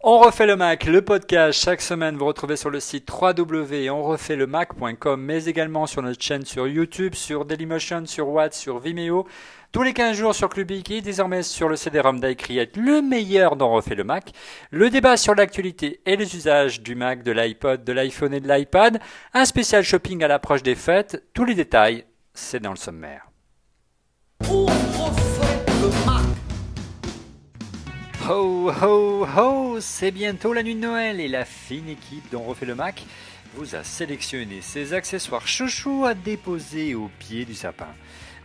On refait le Mac, le podcast, chaque semaine vous retrouvez sur le site www.onrefaitlemacom, mais également sur notre chaîne sur YouTube, sur Dailymotion, sur Watt, sur Vimeo, tous les 15 jours sur Clubwiki, désormais sur le CD-ROM d'iCreate, le meilleur d'On refait le Mac, le débat sur l'actualité et les usages du Mac, de l'iPod, de l'iPhone et de l'iPad, un spécial shopping à l'approche des fêtes, tous les détails, c'est dans le sommaire. On refait le Mac. Ho ho ho, c'est bientôt la nuit de Noël et la fine équipe d'On refait le Mac vous a sélectionné ses accessoires chouchous à déposer au pied du sapin.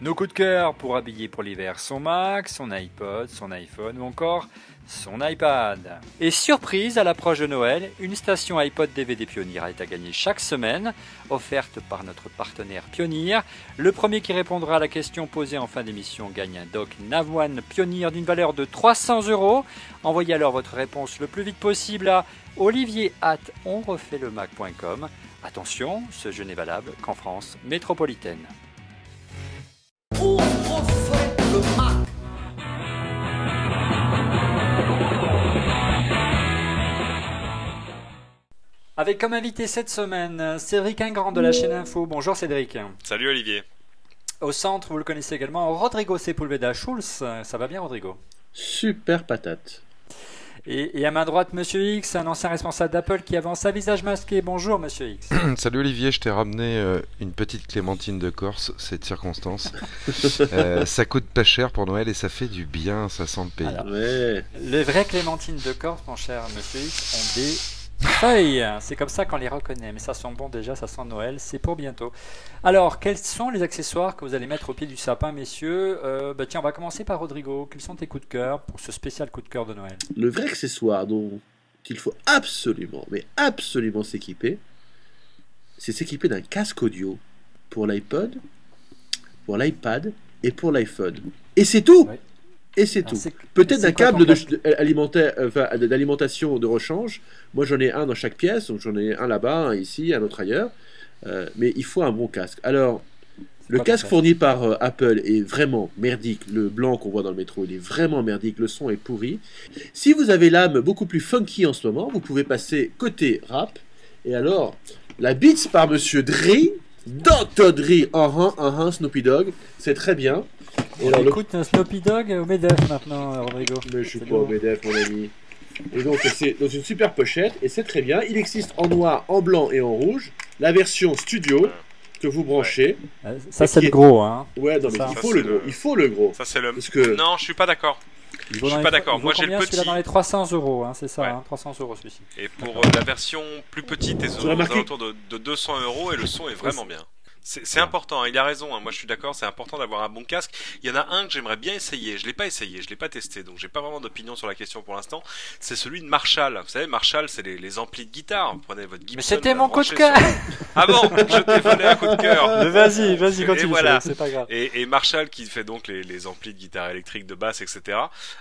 Nos coups de cœur pour habiller pour l'hiver son Mac, son iPod, son iPhone ou encore son iPad. Et surprise, à l'approche de Noël, une station iPod DVD Pioneer est à gagner chaque semaine, offerte par notre partenaire Pioneer. Le premier qui répondra à la question posée en fin d'émission gagne un dock Navone Pioneer d'une valeur de 300 €. Envoyez alors votre réponse le plus vite possible à olivier@onrefaitlemacom. Attention, ce jeu n'est valable qu'en France métropolitaine. On refait le Mac. Avec comme invité cette semaine, Cédric Ingrand de la chaîne Info. Bonjour Cédric. Salut Olivier. Au centre, vous le connaissez également, Rodrigo Sepulveda-Schulz. Ça va bien Rodrigo? Super patate. Et à ma droite, Monsieur X, un ancien responsable d'Apple qui avance à visage masqué. Bonjour Monsieur X. Salut Olivier, je t'ai ramené une petite clémentine de Corse, c'est de circonstance. Ça coûte pas cher pour Noël et ça fait du bien, ça sent le pays. Alors, Ouais. les vraies clémentines de Corse, mon cher Monsieur X, ont des feuilles. C'est comme ça qu'on les reconnaît. Mais ça sent bon déjà, ça sent Noël, c'est pour bientôt. Alors, quels sont les accessoires que vous allez mettre au pied du sapin, messieurs? Tiens, on va commencer par Rodrigo. Quels sont tes coups de cœur pour ce spécial coup de cœur de Noël? Le vrai accessoire dont il faut absolument, mais absolument s'équiper, c'est s'équiper d'un casque audio pour l'iPod, pour l'iPad et pour l'iPhone. Et c'est tout. Ouais. Et c'est Alors, tout. c'est- Peut-être c'est d'un quoi câble ton casque d'alimentation de rechange. Moi, j'en ai un dans chaque pièce. Donc, j'en ai un là-bas, un ici, un autre ailleurs. Mais il faut un bon casque. Alors, le quoi ton casque casque fourni par Apple est vraiment merdique. Le blanc qu'on voit dans le métro, il est vraiment merdique. Le son est pourri. Si vous avez l'âme beaucoup plus funky en ce moment, vous pouvez passer côté rap. Et alors, la Beats par Monsieur Dre, Dr. Dre, Snoopy Dogg, c'est très bien. Et On alors, écoute Snoopy Dogg au MEDEF maintenant, Rodrigo. mais je suis C'est pas au bon. MEDEF, mon ami. Et donc, c'est dans une super pochette, et c'est très bien. Il existe en noir, en blanc et en rouge. La version studio que vous branchez. Ça, c'est le gros, hein. Ouais, non, mais Ça, il faut c'est le gros. le- Il faut le gros. Ça c'est le. Parce que- Non, je suis pas d'accord. Il Je vaut suis dans pas les- d'accord. il vaut Moi, j'ai le combien, celui-là, petit. dans les 300 €, hein, c'est ça, Ouais. hein, 300 € celui-ci. Et pour la version plus petite, et aux remarqué- alentours de 200 € et le son est vraiment bien. C'est important, hein, il a raison, hein, moi je suis d'accord, c'est important d'avoir un bon casque. Il y en a un que j'aimerais bien essayer, je l'ai pas essayé, je l'ai pas testé, donc j'ai pas vraiment d'opinion sur la question pour l'instant. C'est celui de Marshall. Vous savez, Marshall, c'est les amplis de guitare. Vous prenez votre Gibson. Mais c'était vous mon coup de branchez cœur. sur- Ah bon, je t'ai volé un coup de cœur. Vas-y, continue, Et voilà. c'est pas grave. Et Marshall, qui fait donc les amplis de guitare électrique, de basse, etc.,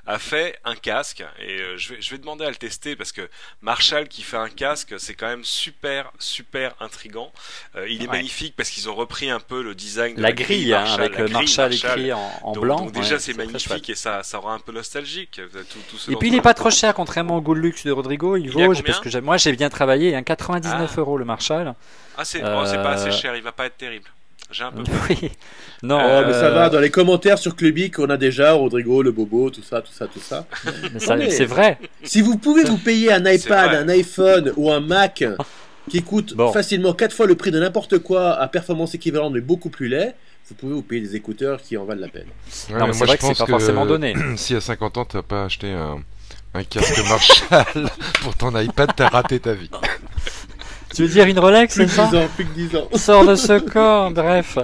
a fait un casque. Et je vais demander à le tester parce que Marshall qui fait un casque, c'est quand même super intriguant. Il est Ouais. magnifique parce qu'ils ont repris un peu le design de La grille, hein, Marshall, avec la le grille Marshall écrit en Donc, blanc. donc déjà ouais, c'est très chouette. magnifique et ça rend un peu nostalgique. Tout ce Et dont puis il on est pas a- trop cher, contrairement au Good Luxe de Rodrigo. Il Il est à vaut, combien parce que moi j'ai bien travaillé, hein, 99 Ah. € le Marshall. Ah c'est pas assez Euh, cher, il va pas être terrible. J'ai un peu peur. Oui. Non, Oh, mais ça va, dans les commentaires sur Clubic, on a déjà Rodrigo, le Bobo, tout ça. mais ça- mais- c'est vrai. Si vous pouvez vous payer un iPad, vrai. un iPhone ou un Mac qui coûte Bon. facilement 4 fois le prix de n'importe quoi à performance équivalente mais beaucoup plus laid, vous pouvez vous payer des écouteurs qui en valent la peine. Ouais, Non, mais mais c'est moi, vrai je que c'est pense pas forcément donné. Si à 50 ans, t'as pas acheté un casque Marshall pour ton iPad, t'as raté ta vie. Tu veux dire une Rolex, c'est ça? Plus que 10 ans. Sors de ce corps, bref.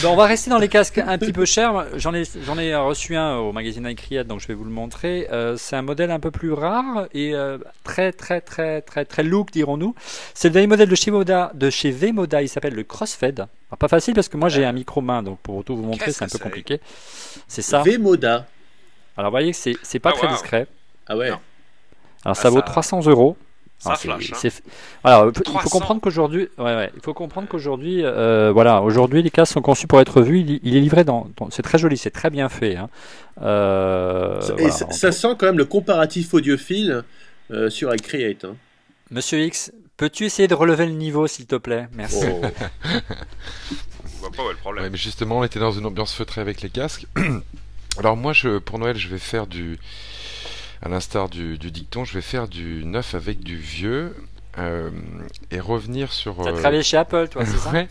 On va rester dans les casques un petit peu chers. J'en ai reçu un au magazine iCreate, donc je vais vous le montrer. C'est un modèle un peu plus rare et très look, dirons-nous. C'est le dernier modèle de chez Vemoda. Il s'appelle le Crossfade. Alors, pas facile parce que moi j'ai un micro-main, donc pour tout vous montrer, Qu'est-ce c'est un que peu c'est compliqué. C'est ça. Vemoda. Alors, vous voyez que c'est pas Ah, très wow. discret. Ah ouais. Non. Alors, ça vaut ça- 300 €. Ça Alors, flash. Hein. Alors, il faut 300. comprendre qu'aujourd'hui, il faut comprendre qu'aujourd'hui, aujourd'hui, les casques sont conçus pour être vus. Il est livré c'est très joli, c'est très bien fait. Hein. Et ça sent quand même le comparatif audiophile sur iCreate. Hein. Monsieur X, peux-tu essayer de relever le niveau, s'il te plaît? Merci. Oh. On voit pas où est le problème. Ouais, mais justement, on était dans une ambiance feutrée avec les casques. Alors moi, pour Noël, je vais faire à l'instar du dicton, je vais faire du neuf avec du vieux et revenir sur... Tu as travaillé chez Apple, toi, c'est ça? Ouais,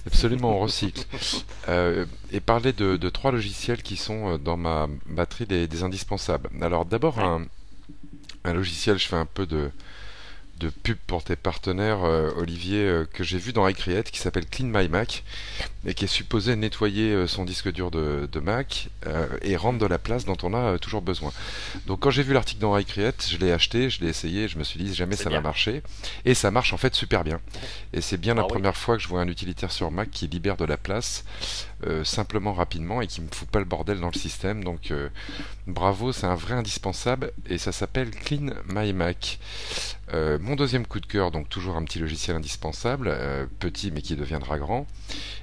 absolument, on recycle. Et parler de 3 logiciels qui sont dans ma batterie des indispensables. Alors d'abord, un logiciel, je fais un peu de pub pour tes partenaires, Olivier, que j'ai vu dans iCreate, qui s'appelle Clean My Mac, et qui est supposé nettoyer son disque dur de Mac et rendre de la place dont on a toujours besoin. Donc quand j'ai vu l'article dans iCreate, je l'ai acheté, je l'ai essayé, je me suis dit jamais C'est ça bien. va marcher, et ça marche en fait super bien. Et c'est bien la Ah oui. première fois que je vois un utilitaire sur Mac qui libère de la place simplement, rapidement, et qui me fout pas le bordel dans le système. Donc bravo, c'est un vrai indispensable, et ça s'appelle Clean My Mac. Mon deuxième coup de cœur, donc toujours un petit logiciel indispensable, petit mais qui deviendra grand,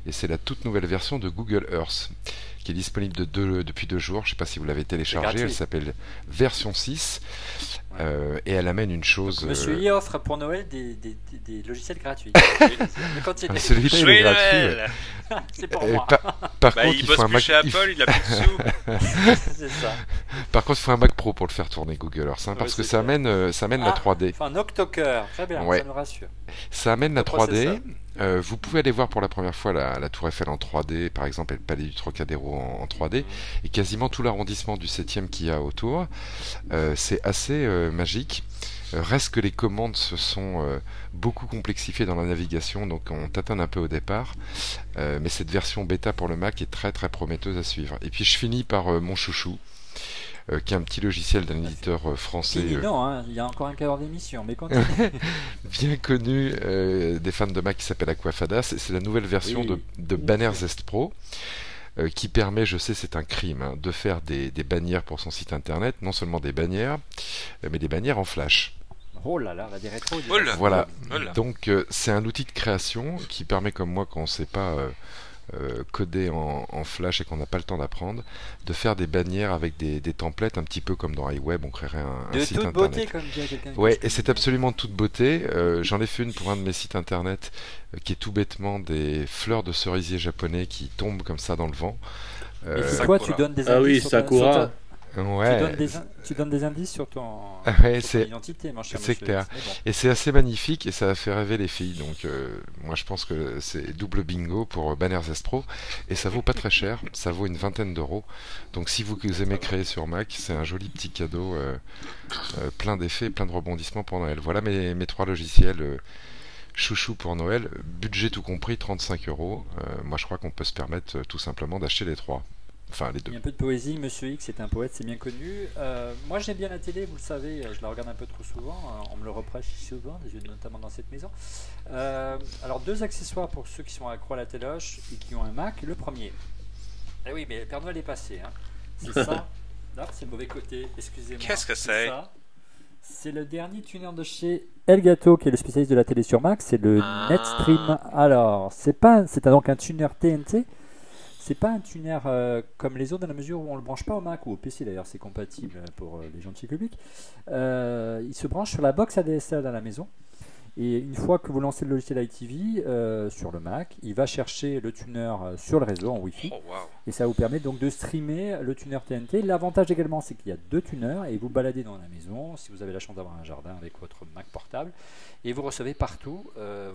et c'est la toute nouvelle version de Google Earth, qui est disponible depuis 2 jours. Je ne sais pas si vous l'avez téléchargée, gratuit. elle s'appelle version 6, et elle amène une chose... Monsieur Y offre pour Noël des logiciels gratuits. Mais continue. celui-là, il est Joyeux gratuit. Noël. C'est pour Et moi. par Bah, contre, il il bosse faut un plus Mac, chez Apple, il a plus de sous. C'est ça. par contre, il faut un Mac Pro pour le faire tourner Google Earth, hein, Ouais, parce que c'est ça clair. amène la 3D. Enfin, un octocoeur. Très bien, Ouais. ça nous rassure. Ça amène la Le processeur. 3D. Vous pouvez aller voir pour la première fois la Tour Eiffel en 3D, par exemple, et le Palais du Trocadéro en 3D, et quasiment tout l'arrondissement du 7e qu'il y a autour. C'est assez magique. Reste que les commandes se sont beaucoup complexifiées dans la navigation, donc on tâtonne un peu au départ. Mais cette version bêta pour le Mac est très très prometteuse à suivre. Et puis je finis par mon chouchou, qui est un petit logiciel d'un éditeur français Non, hein, il y a encore un quart d'heure d'émission, mais continue. bien connu des fans de Mac, qui s'appelle Aquafada. C'est la nouvelle version Oui, de Banner Zest Pro, qui permet, je sais c'est un crime, hein, de faire des bannières pour son site internet, non seulement des bannières, mais des bannières en flash. Oh là là, la des rétros. Oh là. Voilà, Voilà. donc c'est un outil de création qui permet, comme moi, quand on ne sait pas coder en flash et qu'on n'a pas le temps d'apprendre, de faire des bannières avec des templates, un petit peu comme dans iWeb, on créerait un De site toute internet. beauté, comme dit quelqu'un. que Ouais, je et connais c'est bien. absolument de toute beauté. J'en ai fait une pour un de mes sites internet qui est tout bêtement des fleurs de cerisier japonais qui tombent comme ça dans le vent. Et Euh, c'est quoi, Sakura. tu donnes des Ah indices oui, sur ta- Sakura. sur ta- ouais, tu donnes des indices sur ton, Ouais, sur c'est- ton identité, mon cher c'est monsieur. clair. Mais bon. et c'est assez magnifique et ça a fait rêver les filles. Donc moi je pense que c'est double bingo pour Banner Zest Pro et ça vaut pas très cher, ça vaut une 20aine d'euros. Donc si vous aimez créer sur Mac, c'est un joli petit cadeau plein d'effets, plein de rebondissements pour Noël. Voilà mes 3 logiciels. Chouchou pour Noël, budget tout compris 35 euros. Moi je crois qu'on peut se permettre tout simplement d'acheter les 3. Enfin les Il y 2. a un peu de poésie, Monsieur X est un poète, c'est bien connu. Moi j'aime bien la télé, vous le savez, je la regarde un peu trop souvent, on me le reproche souvent, notamment dans cette maison. Alors 2 accessoires pour ceux qui sont accro à la téloche et qui ont un Mac. Le premier, eh oui mais le Père Noël est passé, hein. C'est ça, là c'est le mauvais côté, excusez-moi. Qu'est-ce que c'est ça. C'est le dernier tuner de chez Elgato qui est le spécialiste de la télé sur Mac, c'est le Ah. Netstream. Alors c'est donc un tuner TNT. C'est pas un tuner comme les autres dans la mesure où on le branche pas au Mac ou au PC d'ailleurs, c'est compatible pour les gens de chez Public. Il se branche sur la box ADSL à la maison. Et une fois que vous lancez le logiciel iTV sur le Mac, il va chercher le tuner sur le réseau en Wi-Fi. Oh waouh. Et ça vous permet donc de streamer le tuner TNT. L'avantage également, c'est qu'il y a 2 tuners et vous baladez dans la maison, si vous avez la chance d'avoir un jardin avec votre Mac portable, et vous recevez partout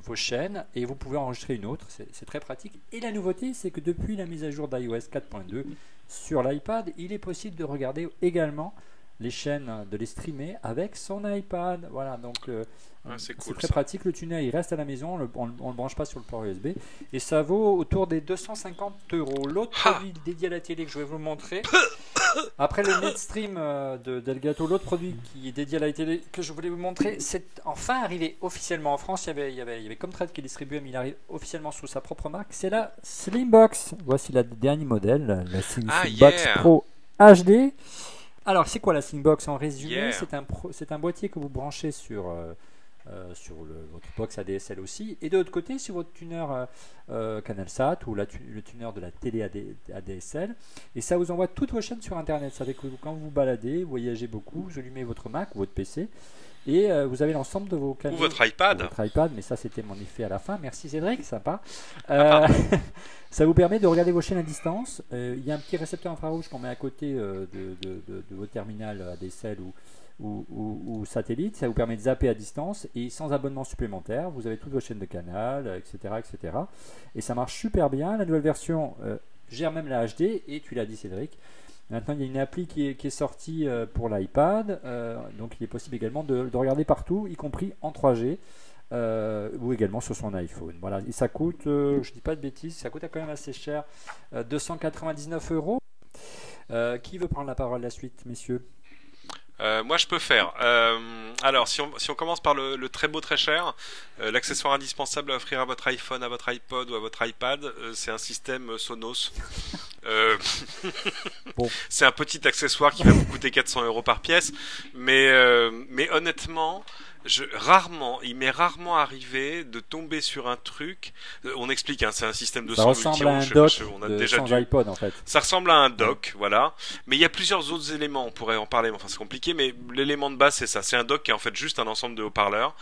vos chaînes et vous pouvez enregistrer une autre. C'est très pratique. Et la nouveauté, c'est que depuis la mise à jour d'iOS 4.2 sur l'iPad, il est possible de regarder également les chaînes, de les streamer avec son iPad. Voilà, donc c'est c'est cool, très ça. pratique. Le tuner, il reste à la maison, on le branche pas sur le port USB. Et ça vaut autour des 250 €. L'autre Ha produit dédié à la télé que je vais vous montrer, après le Netstream de Delgato, l'autre produit qui est dédié à la télé que je voulais vous montrer, c'est enfin arrivé officiellement en France. Il y avait Comtrade qui distribuait, mais il arrive officiellement sous sa propre marque. C'est la Slimbox. Voici le dernier modèle, la Slimbox yeah. Pro HD. Alors, c'est quoi la Slimbox en résumé? Yeah. C'est un boîtier que vous branchez sur votre box ADSL aussi. Et de l'autre côté, sur votre tuner CanalSat ou le tuner de la télé ADSL. Et ça vous envoie toutes vos chaînes sur Internet. Ça fait que quand vous vous baladez, vous voyagez beaucoup, vous allumez votre Mac ou votre PC. Et vous avez l'ensemble de vos canaux. Ou votre iPad. Mais ça, c'était mon effet à la fin. Merci Cédric, sympa. Ça vous permet de regarder vos chaînes à distance. Il y a un petit récepteur infrarouge qu'on met à côté de votre terminal ADSL ou satellite. Ça vous permet de zapper à distance et sans abonnement supplémentaire. Vous avez toutes vos chaînes de canal, etc., etc. Et ça marche super bien. La nouvelle version gère même la HD. Et tu l'as dit, Cédric. Maintenant, il y a une appli qui est sortie pour l'iPad. Donc, il est possible également de regarder partout, y compris en 3G. Ou également sur son iPhone. Voilà, et ça coûte, je dis pas de bêtises, ça coûte quand même assez cher, 299 €. Qui veut prendre la parole la suite, messieurs? Moi je peux faire. Alors si on commence par le très beau très cher, l'accessoire indispensable à offrir à votre iPhone, à votre iPod ou à votre iPad, c'est un système Sonos. Bon. C'est un petit accessoire qui va vous coûter 400 € par pièce, mais honnêtement, il m'est rarement arrivé de tomber sur un truc. On explique, hein, c'est un système de Ça son ressemble à un multi-on, dock on a déjà sans iPod en fait. Ça ressemble à un dock, voilà. Mais il y a plusieurs autres éléments, on pourrait en parler, mais enfin c'est compliqué, mais l'élément de base c'est ça. C'est un dock qui est en fait juste un ensemble de haut-parleurs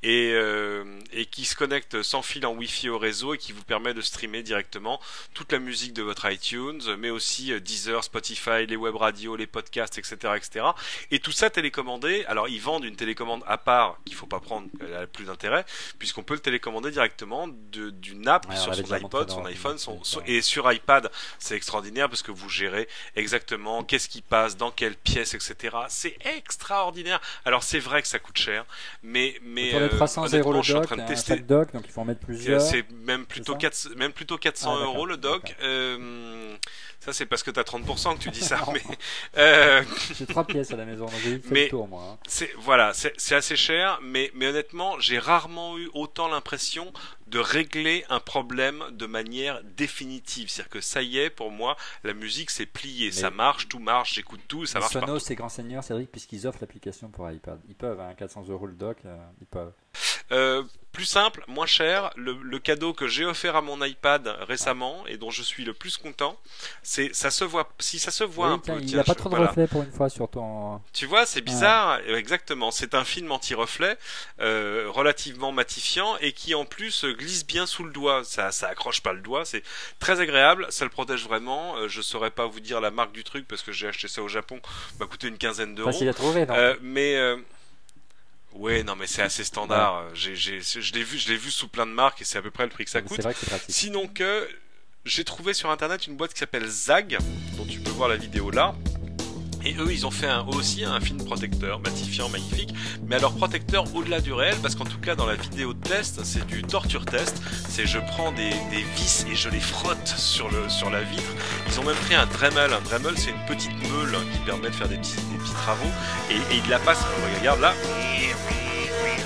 et qui se connecte sans fil en Wi-Fi au réseau et qui vous permet de streamer directement toute la musique de votre iTunes, mais aussi Deezer, Spotify, les web radios, les podcasts, etc., etc. Et tout ça télécommandé. Alors ils vendent une télécommande à part qu'il faut pas prendre, elle a plus d'intérêt, puisqu'on peut le télécommander directement d'une app sur son iPod, son iPhone, et sur iPad. C'est extraordinaire parce que vous gérez exactement qu'est-ce qui passe, dans quelle pièce, etc. C'est extraordinaire. Alors c'est vrai que ça coûte cher, mais Pour les 300 € honnêtement, le je suis en dock, train de un tester. sac dock, donc il faut en mettre plusieurs. C'est même plutôt 400 Ah, d'accord, € le dock. Ça c'est parce que t'as 30% que tu dis ça, Non. mais J'ai 3 pièces à la maison, donc j'ai fait Mais- le tour moi. Hein. c'est assez cher, mais honnêtement, j'ai rarement eu autant l'impression de régler un problème de manière définitive. C'est-à-dire que ça y est, pour moi, la musique c'est plié, ça marche, tout marche, j'écoute tout, ça Mais marche Sonos, partout. c'est grand seigneur, Cédric, puisqu'ils offrent l'application pour iPad. Ils peuvent, hein, 400 € le dock, ils peuvent. Plus simple, moins cher, le cadeau que j'ai offert à mon iPad récemment et dont je suis le plus content, c'est ça se voit. Si ça se voit Oui, un tiens, peu, il n'y tiens, a pas trop de voilà. reflets pour une fois sur ton. Tu vois, c'est bizarre, exactement. C'est un film anti-reflet, relativement matifiant et qui en plus glisse bien sous le doigt. Ça accroche pas le doigt, c'est très agréable. Ça le protège vraiment. Je saurais pas vous dire la marque du truc parce que j'ai acheté ça au Japon. M'a coûté une quinzaine d'euros. Facile à trouver, non? Ouais, non, mais c'est assez standard. Je l'ai vu sous plein de marques et c'est à peu près le prix que ça coûte. C'est vrai que c'est pratique. Sinon que j'ai trouvé sur internet une boîte qui s'appelle Zag, dont tu peux voir la vidéo là. Et eux, ils ont fait aussi un film protecteur, matifiant, magnifique. Mais alors protecteur au-delà du réel, parce qu'en tout cas dans la vidéo de test, c'est du torture test. C'est je prends des vis et je les frotte sur la vitre. Ils ont même pris un Dremel. Un Dremel, c'est une petite meule qui permet de faire des petits travaux. Et ils la passent. Regarde là.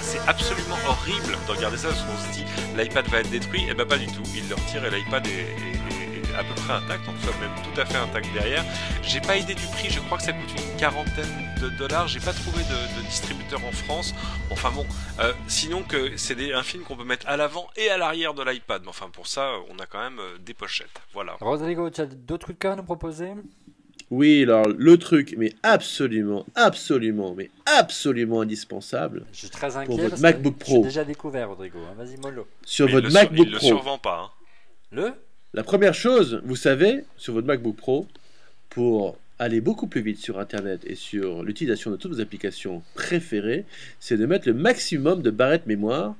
C'est absolument horrible de regarder ça parce qu'on se dit l'iPad va être détruit. Et ben pas du tout. Ils le retirent et l'iPad est à peu près intact, en tout cas même tout à fait intact derrière. J'ai pas idée du prix, je crois que ça coûte une quarantaine de $. J'ai pas trouvé de distributeur en France. Enfin bon, sinon que c'est un film qu'on peut mettre à l'avant et à l'arrière de l'iPad. Mais enfin pour ça, on a quand même des pochettes. Voilà. Rodrigo, tu as d'autres coups de cœur à nous proposer? Oui, alors le truc, mais absolument indispensable Je suis très inquiet pour votre parce MacBook que Pro. j'ai déjà découvert, Rodrigo. Hein. Vas-y, mollo. sur Mais votre il MacBook le Pro. survend pas. Hein. Le La première chose, vous savez, sur votre MacBook Pro, pour aller beaucoup plus vite sur Internet et sur l'utilisation de toutes vos applications préférées, c'est de mettre le maximum de barrettes mémoire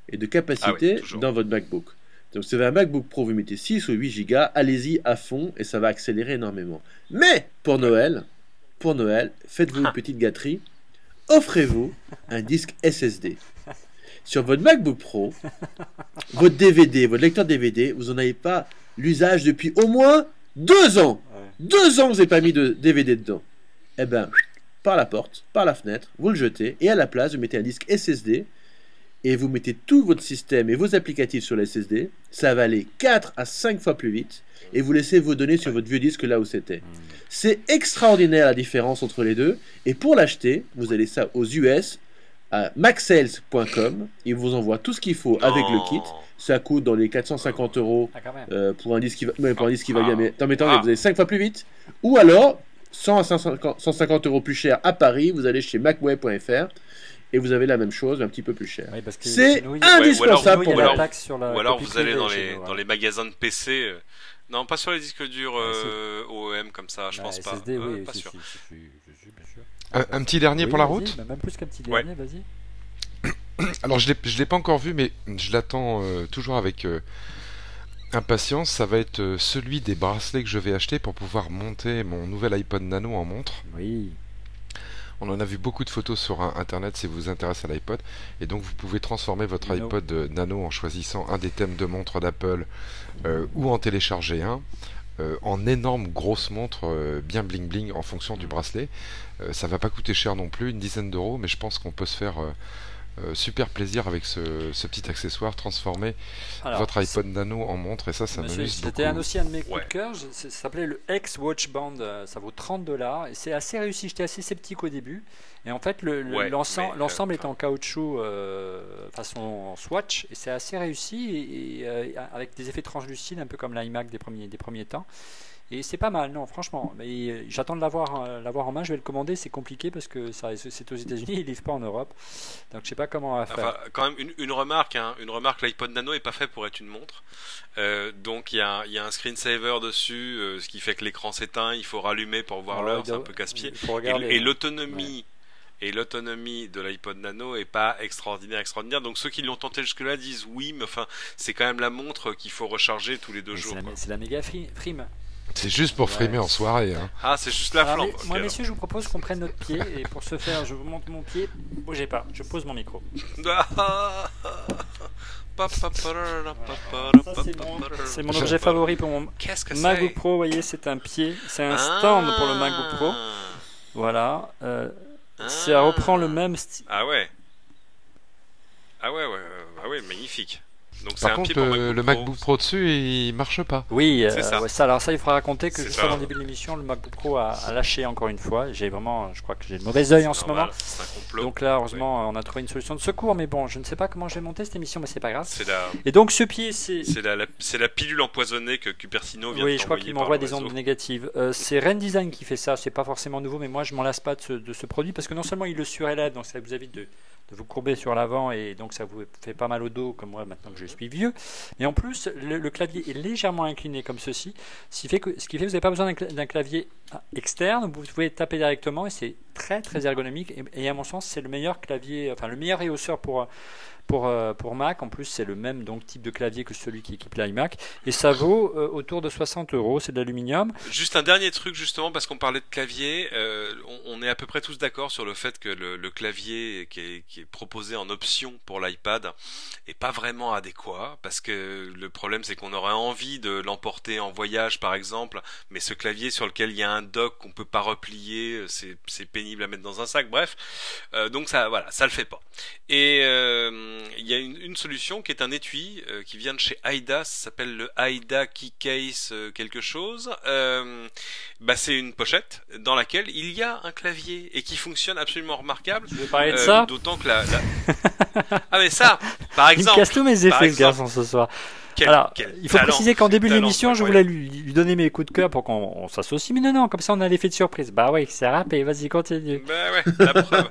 et de capacité toujours. dans votre MacBook. Donc si vous avez un MacBook Pro, vous mettez 6 ou 8 Go, allez-y à fond et ça va accélérer énormément. Mais pour Noël, pour Noël, faites-vous une petite gâterie, offrez-vous un disque SSD. Sur votre MacBook Pro, votre DVD, votre lecteur DVD, vous n'en avez pas l'usage depuis au moins 2 ans. 2 ans que vous n'avez pas mis de DVD dedans. Eh ben, par la porte, par la fenêtre, vous le jetez, et à la place, vous mettez un disque SSD, et vous mettez tout votre système et vos applicatifs sur le SSD, ça va aller 4 à 5 fois plus vite, et vous laissez vos données sur votre vieux disque là où c'était. C'est extraordinaire la différence entre les deux, et pour l'acheter, vous allez ça aux US, à macsales.com, ils vous envoient tout ce qu'il faut avec le kit. Ça coûte dans les 450 € Ah, quand même. pour un disque qui va, pour un disque qui va bien, mais attendez, vous avez 5 fois plus vite. Ou alors, 100 à 150 € plus cher à Paris, vous allez chez macweb.fr et vous avez la même chose, un petit peu plus cher. Oui, parce que C'est chez nous, indispensable chez nous, il y pour a la moi. taxe sur la Ou alors copie vous allez privée dans chez nous, les magasins de PC. Non, pas sur les disques durs OEM comme ça, je Bah, pense pas. SSD, oui, Pas si, sûr. si, bien sûr. Un petit dernier Oui, pour la vas-y, route. bah, même plus qu'un petit Ouais. dernier, vas-y. Alors je l'ai pas encore vu, mais je l'attends toujours avec impatience. Ça va être celui des bracelets que je vais acheter pour pouvoir monter mon nouvel iPod Nano en montre. Oui. On en a vu beaucoup de photos sur internet si vous vous intéressez à l'iPod. Et donc vous pouvez transformer votre Nano. iPod Nano en choisissant un des thèmes de montre d'Apple ou en télécharger un. En énorme grosse montre bien bling bling en fonction du bracelet. Ça va pas coûter cher non plus, une dizaine d'euros, mais je pense qu'on peut se faire super plaisir avec ce petit accessoire, transformer Alors, votre iPod Nano en montre, et ça Monsieur, m'amuse beaucoup. c'était aussi un de mes coups Ouais. de cœur. Ça s'appelait le X Watch Band. Ça vaut 30 $. Et c'est assez réussi. J'étais assez sceptique au début. Et en fait, Ouais, l'ensemble mais, est en caoutchouc façon Swatch. Et c'est assez réussi. Avec des effets translucides, un peu comme l'iMac des premiers temps. Et c'est pas mal, non, franchement. Mais j'attends de l'avoir en main. Je vais le commander. C'est compliqué parce que c'est aux États-Unis. Ils ne livrent pas en Europe. Donc je sais pas comment on va faire. Enfin, quand même une remarque, hein, l'iPod Nano est pas fait pour être une montre. Donc il y a un screensaver dessus, ce qui fait que l'écran s'éteint, il faut rallumer pour voir Ouais, l'heure, c'est un peu casse-pied. il faut regarder, Et hein. l'autonomie. Et l'autonomie de l'iPod Nano est pas extraordinaire. Donc ceux qui l'ont tenté jusque-là disent oui, mais enfin c'est quand même la montre qu'il faut recharger tous les 2 Mais jours. quoi. c'est la méga frime. C'est juste pour Ouais. frimer en soirée. Hein. Ah, c'est juste la Alors, flambe. moi, Ok, messieurs, je vous propose qu'on prenne notre pied. Et pour ce faire, je vous montre mon pied. Bougez pas, je pose mon micro. alors. C'est mon objet favori pour mon Qu'est-ce que MacBook c'est? Pro. Vous voyez, c'est un pied. C'est un stand pour le MacBook Pro. Voilà. Ça reprend le même style. Ah ouais. Ah ouais, magnifique. Donc c'est Par un contre, pied pour le MacBook Pro dessus, il marche pas. Oui, C'est ça. ouais, alors ça, il faudra raconter que C'est juste ça. avant le début de l'émission, le MacBook Pro a lâché encore une fois. Je crois que j'ai le mauvais œil en ce moment. C'est un complot. Donc là, heureusement, on a trouvé une solution de secours. Mais bon, je ne sais pas comment je vais monter cette émission, mais c'est pas grave. C'est la, Et donc, ce pied, c'est. c'est la pilule empoisonnée que Cupertino vient Oui, de je crois t'envoyer qu'il par m'envoie le des réseau. ondes négatives. C'est Ren Design qui fait ça, c'est pas forcément nouveau, mais moi je m'en lasse pas de ce produit parce que non seulement il le surélève, donc ça vous évite de vous courber sur l'avant et donc ça vous fait pas mal au dos comme moi maintenant que je suis vieux. Et en plus, le clavier est légèrement incliné comme ceci, ce qui fait que vous n'avez pas besoin d'un clavier externe, vous pouvez taper directement et c'est très très ergonomique et à mon sens c'est le meilleur clavier, enfin le meilleur réhausseur pour Mac. En plus, c'est le même donc type de clavier que celui qui équipe l'iMac. Et ça vaut autour de 60 €. C'est de l'aluminium. Juste un dernier truc, justement, parce qu'on parlait de clavier, on est à peu près tous d'accord sur le fait que le clavier qui est proposé en option pour l'iPad est pas vraiment adéquat, parce que le problème c'est qu'on aurait envie de l'emporter en voyage, par exemple, mais ce clavier sur lequel il y a un dock qu'on peut pas replier, c'est pénible à mettre dans un sac, bref. Donc ça, voilà, ça le fait pas. Et il y a une solution qui est un étui qui vient de chez Aida, ça s'appelle le Aida Keycase quelque chose. C'est une pochette dans laquelle il y a un clavier et qui fonctionne absolument remarquable. Tu veux parler de ça? D'autant que ah mais ça, par Il me exemple. casse tous mes effets, ce garçon, ce soir. Alors, il faut préciser qu'en début de l'émission, je voulais lui donner mes coups de cœur pour qu'on s'associe. Mais non, comme ça, on a l'effet de surprise. Bah oui, c'est râpé, vas-y, continue. Bah ouais, la preuve.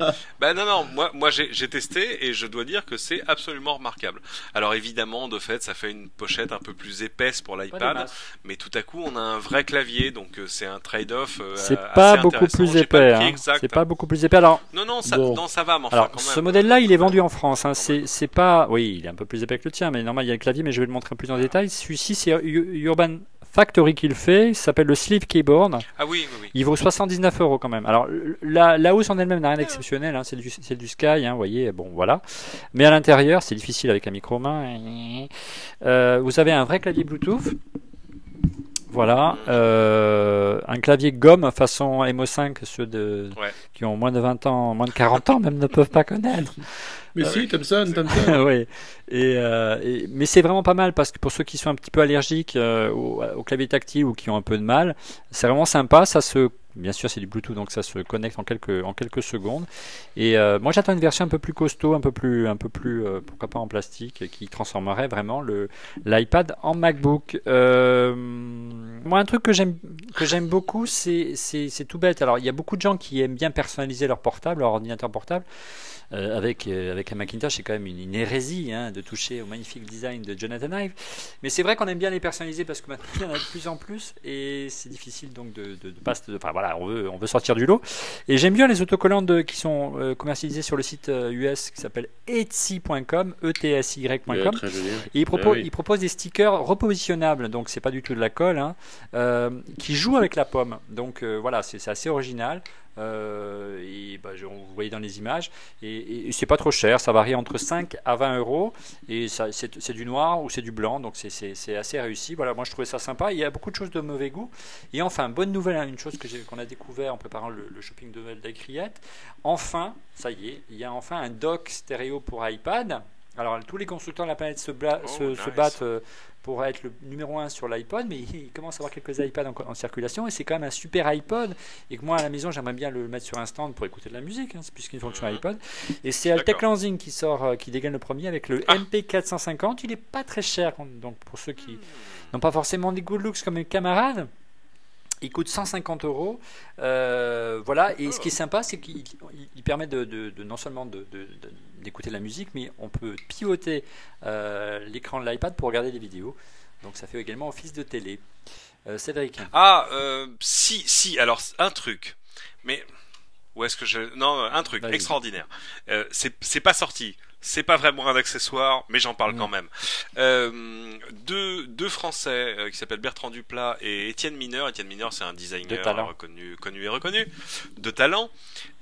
Non, moi j'ai testé et je dois dire que c'est absolument remarquable. Alors évidemment, de fait, ça fait une pochette un peu plus épaisse pour l'iPad, mais tout à coup, on a un vrai clavier, donc c'est un trade-off c'est assez pas beaucoup intéressant. plus J'ai pas le épais. prix Hein. exact. C'est pas beaucoup plus épais. Alors, Non, ça va, mais enfin, alors quand même. ce modèle-là, il est vendu en France. Hein. C'est pas. Oui, il est un peu plus épais que le tien, mais normal, il y a le clavier, mais je vais le montrer plus en détail. Celui-ci, c'est Urban Factory qui le fait, il s'appelle le Sleeve Keyboard. Ah oui, oui, oui. Il vaut 79 € quand même. Alors la hausse en elle-même n'a rien d'exceptionnel, hein, c'est du Sky, hein, vous voyez, bon voilà. Mais à l'intérieur, c'est difficile avec un micro-main. Vous avez un vrai clavier Bluetooth. Voilà, un clavier gomme façon MO5, ceux qui ont moins de 20 ans, moins de 40 ans même ne peuvent pas connaître. Mais si, Thomson. Oui. Mais c'est vraiment pas mal parce que pour ceux qui sont un petit peu allergiques au clavier tactile ou qui ont un peu de mal, c'est vraiment sympa. Bien sûr, c'est du Bluetooth, donc ça se connecte en quelques secondes. Et moi, j'attends une version un peu plus costaud, un peu plus, pourquoi pas en plastique, qui transformerait vraiment l'iPad en MacBook. Moi, un truc que j'aime beaucoup, c'est tout bête. Alors, il y a beaucoup de gens qui aiment bien personnaliser leur portable, leur ordinateur portable. Avec un Macintosh, c'est quand même une hérésie hein, de toucher au magnifique design de Jonathan Ive. Mais c'est vrai qu'on aime bien les personnaliser parce que maintenant il y en a de plus en plus et c'est difficile donc de enfin voilà, on veut sortir du lot. Et j'aime bien les autocollants qui sont commercialisés sur le site US qui s'appelle etsy.com, etsy.com. Et ils proposent des stickers repositionnables, donc c'est pas du tout de la colle, hein, qui jouent avec la pomme. Donc voilà, c'est assez original. Vous voyez dans les images et c'est pas trop cher, ça varie entre 5 à 20 € et c'est du noir ou c'est du blanc, donc c'est assez réussi. Voilà, moi je trouvais ça sympa. Il y a beaucoup de choses de mauvais goût et enfin bonne nouvelle, hein, une chose qu'on a découvert en préparant le shopping de Noël d'Acriette, enfin ça y est, il y a enfin un dock stéréo pour iPad. Alors tous les constructeurs de la planète se battent pour être le numéro 1 sur l'iPod, mais il commence à avoir quelques iPads en circulation et c'est quand même un super iPod et que moi à la maison j'aimerais bien le mettre sur un stand pour écouter de la musique, hein, puisqu'il fonction iPod. Et c'est Altec Lansing qui dégaine le premier avec le MP450. Il n'est pas très cher, donc pour ceux qui n'ont pas forcément des good looks comme mes camarades. Il coûte 150 €. Voilà. Et ce qui est sympa, c'est qu'il permet non seulement d'écouter de la musique, mais on peut pivoter l'écran de l'iPad pour regarder des vidéos. Donc ça fait également office de télé. Cédric. Si. Alors un truc. Mais où est-ce que un truc extraordinaire. C'est pas sorti. C'est pas vraiment un accessoire, mais j'en parle quand même. Deux Français qui s'appellent Bertrand Duplat et Étienne Mineur. Étienne Mineur, c'est un designer connu et reconnu, de talent.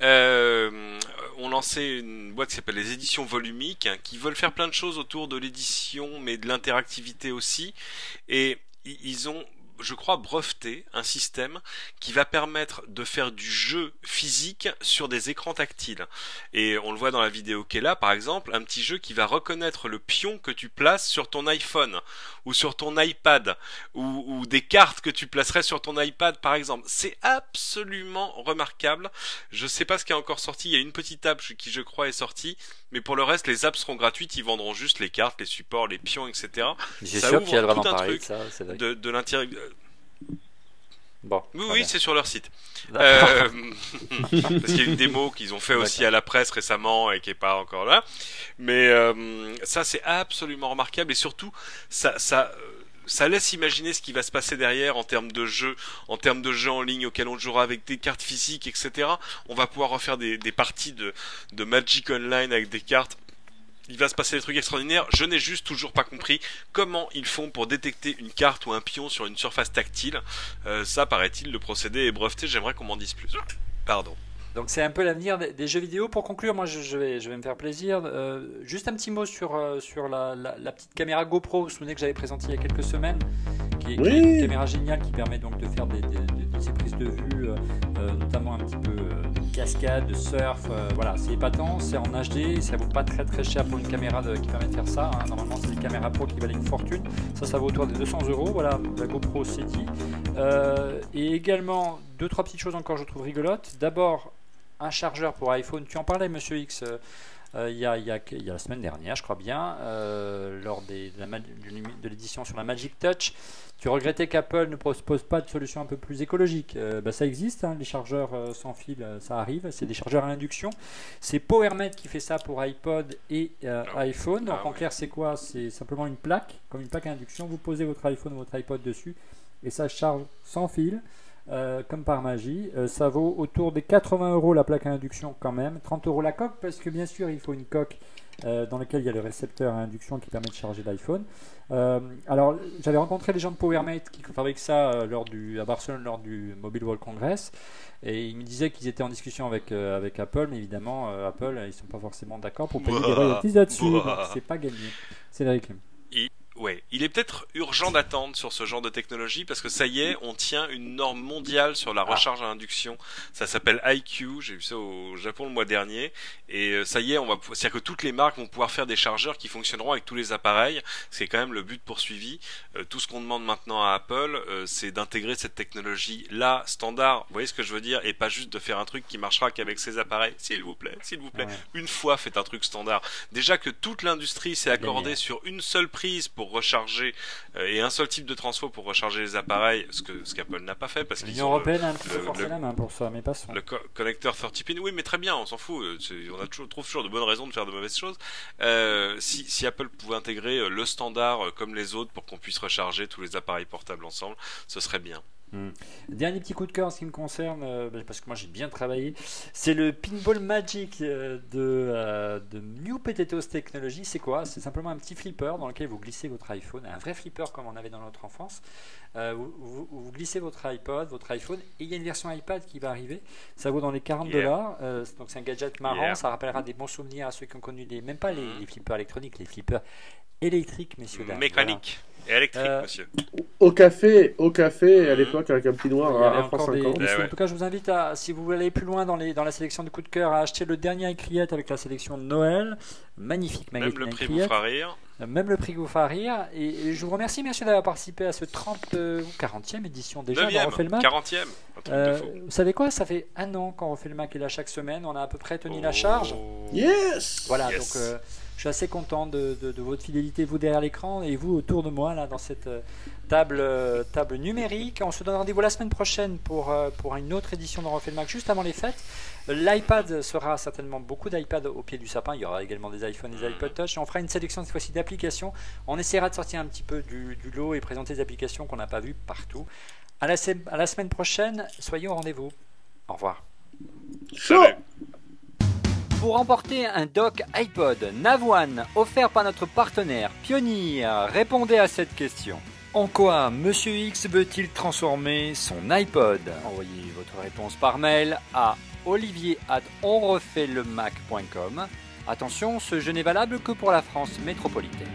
Ont lancé une boîte qui s'appelle les Éditions Volumiques, hein, qui veulent faire plein de choses autour de l'édition, mais de l'interactivité aussi. Et ils ont, je crois, breveté un système qui va permettre de faire du jeu physique sur des écrans tactiles. Et on le voit dans la vidéo qui est là, par exemple, un petit jeu qui va reconnaître le pion que tu places sur ton iPhone ou sur ton iPad ou des cartes que tu placerais sur ton iPad, par exemple. C'est absolument remarquable. Je sais pas ce qui est encore sorti. Il y a une petite app qui, je crois, est sortie. Mais pour le reste, les apps seront gratuites. Ils vendront juste les cartes, les supports, les pions, etc. J'ai sûr qu'il y a vraiment pareil, de l'intérieur. Bon, oui, c'est sur leur site. Parce qu'il y a une démo qu'ils ont fait aussi à la presse récemment et qui est pas encore là. Mais ça, c'est absolument remarquable et surtout, ça laisse imaginer ce qui va se passer derrière en termes de jeux en ligne auxquels on jouera avec des cartes physiques, etc. On va pouvoir refaire des parties de Magic Online avec des cartes. Il va se passer des trucs extraordinaires. Je n'ai juste toujours pas compris comment ils font pour détecter une carte ou un pion sur une surface tactile. Ça, paraît-il, le procédé est breveté. J'aimerais qu'on m'en dise plus. Pardon. Donc c'est un peu l'avenir des jeux vidéo. Pour conclure, moi je vais me faire plaisir. Juste un petit mot sur la petite caméra GoPro. Vous vous souvenez que j'avais présenté il y a quelques semaines, qui est une caméra géniale qui permet donc de faire ces prises de vue, notamment un petit peu de cascade, de surf. Voilà, c'est épatant, c'est en HD, ça vaut pas très très cher pour une caméra qui permet de faire ça. Hein. Normalement c'est des caméras pro qui valent une fortune. Ça vaut autour des 200 €. Voilà, la GoPro c'est dit. Et également 2-3 petites choses encore je trouve rigolotes. D'abord, un chargeur pour iPhone. Tu en parlais, Monsieur X, il y a la semaine dernière, je crois bien, lors de l'édition sur la Magic Touch. Tu regrettais qu'Apple ne propose pas de solution un peu plus écologique. Ça existe, hein, les chargeurs sans fil, ça arrive. C'est des chargeurs à induction. C'est PowerMed qui fait ça pour iPod et iPhone. Donc en clair, c'est quoi? C'est simplement une plaque, comme une plaque à induction. Vous posez votre iPhone ou votre iPod dessus et ça charge sans fil. Comme par magie, ça vaut autour des 80 € la plaque à induction quand même, 30 € la coque parce que bien sûr il faut une coque dans lequel il y a le récepteur à induction qui permet de charger l'iPhone. Alors, j'avais rencontré les gens de PowerMate qui fabriquent ça à Barcelone lors du Mobile World Congress, et ils me disaient qu'ils étaient en discussion avec Apple, mais évidemment, Apple, ils sont pas forcément d'accord pour payer des royalties là-dessus, donc c'est pas gagné. Cédric. Ouais, il est peut-être urgent d'attendre sur ce genre de technologie parce que ça y est, on tient une norme mondiale sur la recharge à induction. Ça s'appelle IQ, j'ai vu ça au Japon le mois dernier, et ça y est, c'est-à-dire que toutes les marques vont pouvoir faire des chargeurs qui fonctionneront avec tous les appareils. C'est quand même le but poursuivi. Tout ce qu'on demande maintenant à Apple, c'est d'intégrer cette technologie là standard. Vous voyez ce que je veux dire, et pas juste de faire un truc qui marchera qu'avec ces appareils. S'il vous plaît, Ouais. une fois faites un truc standard. Déjà que toute l'industrie s'est accordée sur une seule prise pour recharger et un seul type de transfo pour recharger les appareils, ce qu'Apple n'a pas fait parce qu'ils L'Union ont européenne a un petit peu forcé la main pour ça, mais passons. le connecteur 30 pin. Oui, mais très bien, on s'en fout. On trouve toujours de bonnes raisons de faire de mauvaises choses. Si Apple pouvait intégrer le standard comme les autres pour qu'on puisse recharger tous les appareils portables ensemble, ce serait bien. Dernier petit coup de cœur en ce qui me concerne, parce que moi j'ai bien travaillé, c'est le Pinball Magic de New Potatoes Technology. C'est quoi? C'est simplement un petit flipper dans lequel vous glissez votre iPhone, un vrai flipper comme on avait dans notre enfance. Vous glissez votre iPod, votre iPhone, et il y a une version iPad qui va arriver. Ça vaut dans les $40. Donc c'est un gadget marrant, ça rappellera des bons souvenirs à ceux qui ont connu même pas les flippers électroniques, les flippers électriques, messieurs dames. Mécanique et électrique, monsieur. Au café à l'époque, avec un petit Il y noir avait à encore 3,50. des sous. ouais. En tout cas, je vous invite si vous voulez aller plus loin dans la sélection de coups de cœur, à acheter le dernier iCreate avec la sélection de Noël. Magnifique Même magazine le prix vous iCreate. fera rire. Même le prix vous fera rire. Et je vous remercie, messieurs, d'avoir participé à ce 40e édition déjà dans 9e, Refait le Mac. 40e. Un truc de fou. Vous savez quoi? Ça fait 1 an qu'on refait le Mac est là chaque semaine. On a à peu près tenu la charge. Yes. Voilà, Yes. donc je suis assez content de votre fidélité, vous derrière l'écran et vous autour de moi, là, dans cette table numérique. On se donne rendez-vous la semaine prochaine pour une autre édition de Refait le Mac, juste avant les fêtes. L'iPad sera certainement beaucoup d'iPad au pied du sapin. Il y aura également des iPhones et des iPod Touch. Et on fera une sélection cette fois-ci d'applications. On essaiera de sortir un petit peu du lot et présenter des applications qu'on n'a pas vues partout. À la semaine prochaine, soyez au rendez-vous. Au revoir. Salut. Pour remporter un dock iPod Nav1 offert par notre partenaire Pioneer, répondez à cette question. En quoi Monsieur X veut-il transformer son iPod? Envoyez votre réponse par mail à olivier@onrefaitlemacom. Attention, ce jeu n'est valable que pour la France métropolitaine.